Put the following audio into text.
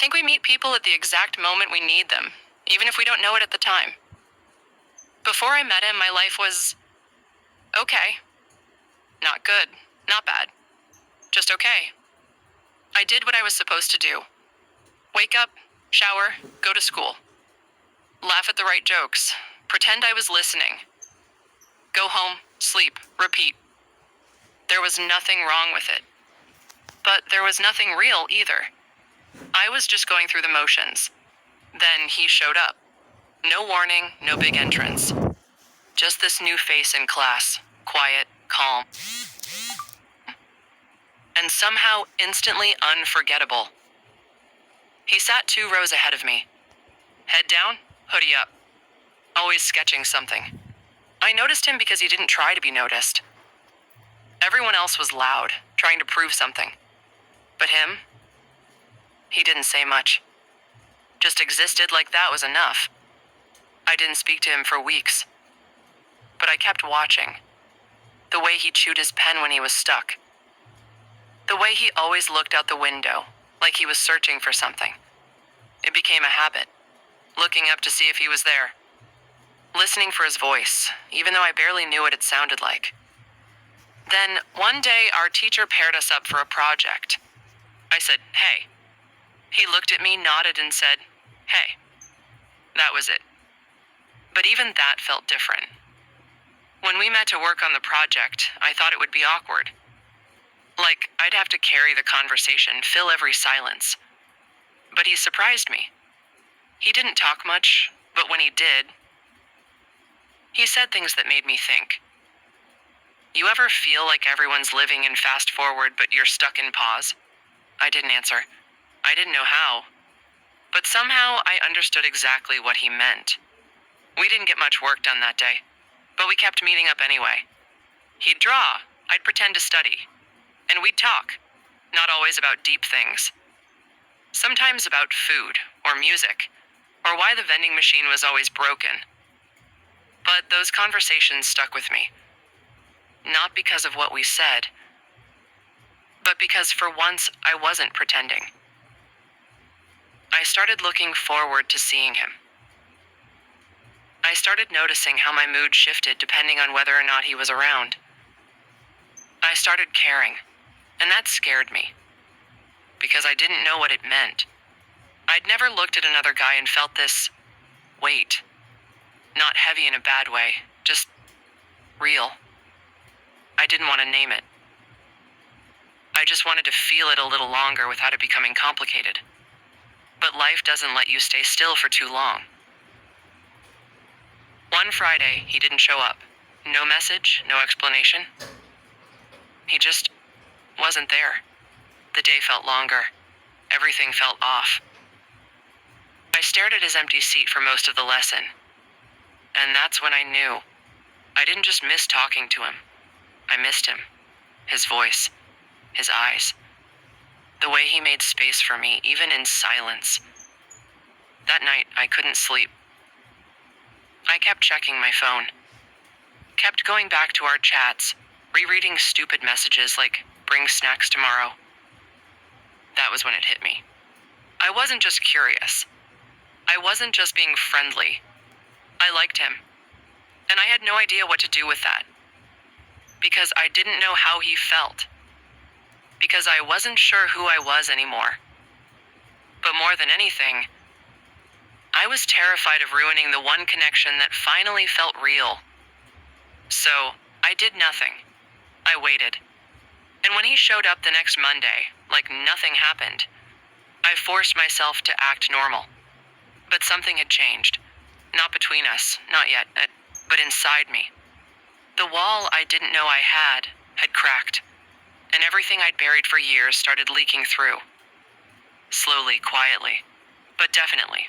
think we meet people at the exact moment we need them, even if we don't know it at the time. Before I met him, my life was okay. Not good, not bad. Just okay. I did what I was supposed to do. Wake up, shower, go to school. Laugh at the right jokes. Pretend I was listening. Go home, sleep, repeat. There was nothing wrong with it. But there was nothing real either. I was just going through the motions. Then he showed up. No warning, no big entrance. Just this new face in class. Quiet, calm, and somehow instantly unforgettable. He sat 2 rows ahead of me. Head down, hoodie up. Always sketching something. I noticed him because he didn't try to be noticed. Everyone else was loud, trying to prove something. But him? He didn't say much. Just existed like that was enough. I didn't speak to him for weeks. But I kept watching. The way he chewed his pen when he was stuck. The way he always looked out the window, like he was searching for something. It became a habit, looking up to see if he was there. Listening for his voice, even though I barely knew what it sounded like. Then, one day, our teacher paired us up for a project. I said, "Hey." He looked at me, nodded, and said, "Hey." That was it. But even that felt different. When we met to work on the project, I thought it would be awkward. Like, I'd have to carry the conversation, fill every silence. But he surprised me. He didn't talk much, but when he did, he said things that made me think. You ever feel like everyone's living in fast forward, but you're stuck in pause? I didn't answer. I didn't know how. But somehow I understood exactly what he meant. We didn't get much work done that day, but we kept meeting up anyway. He'd draw, I'd pretend to study. And we'd talk, not always about deep things. Sometimes about food, or music, or why the vending machine was always broken. But those conversations stuck with me. Not because of what we said, but because for once I wasn't pretending. I started looking forward to seeing him. I started noticing how my mood shifted depending on whether or not he was around. I started caring, and that scared me, because I didn't know what it meant. I'd never looked at another guy and felt this weight. Not heavy in a bad way, just real. I didn't want to name it. I just wanted to feel it a little longer without it becoming complicated. But life doesn't let you stay still for too long. One Friday, he didn't show up. No message, no explanation. He just wasn't there. The day felt longer. Everything felt off. I stared at his empty seat for most of the lesson. And that's when I knew. I didn't just miss talking to him. I missed him. His voice. His eyes. The way he made space for me, even in silence. That night, I couldn't sleep. I kept checking my phone. Kept going back to our chats, rereading stupid messages like, "Bring snacks tomorrow." That was when it hit me. I wasn't just curious. I wasn't just being friendly. I liked him. And I had no idea what to do with that. Because I didn't know how he felt. Because I wasn't sure who I was anymore. But more than anything, I was terrified of ruining the one connection that finally felt real. So, I did nothing. I waited. And when he showed up the next Monday, like nothing happened, I forced myself to act normal. But something had changed. Not between us, not yet, but inside me. The wall I didn't know I had cracked, and everything I'd buried for years started leaking through. Slowly, quietly, but definitely.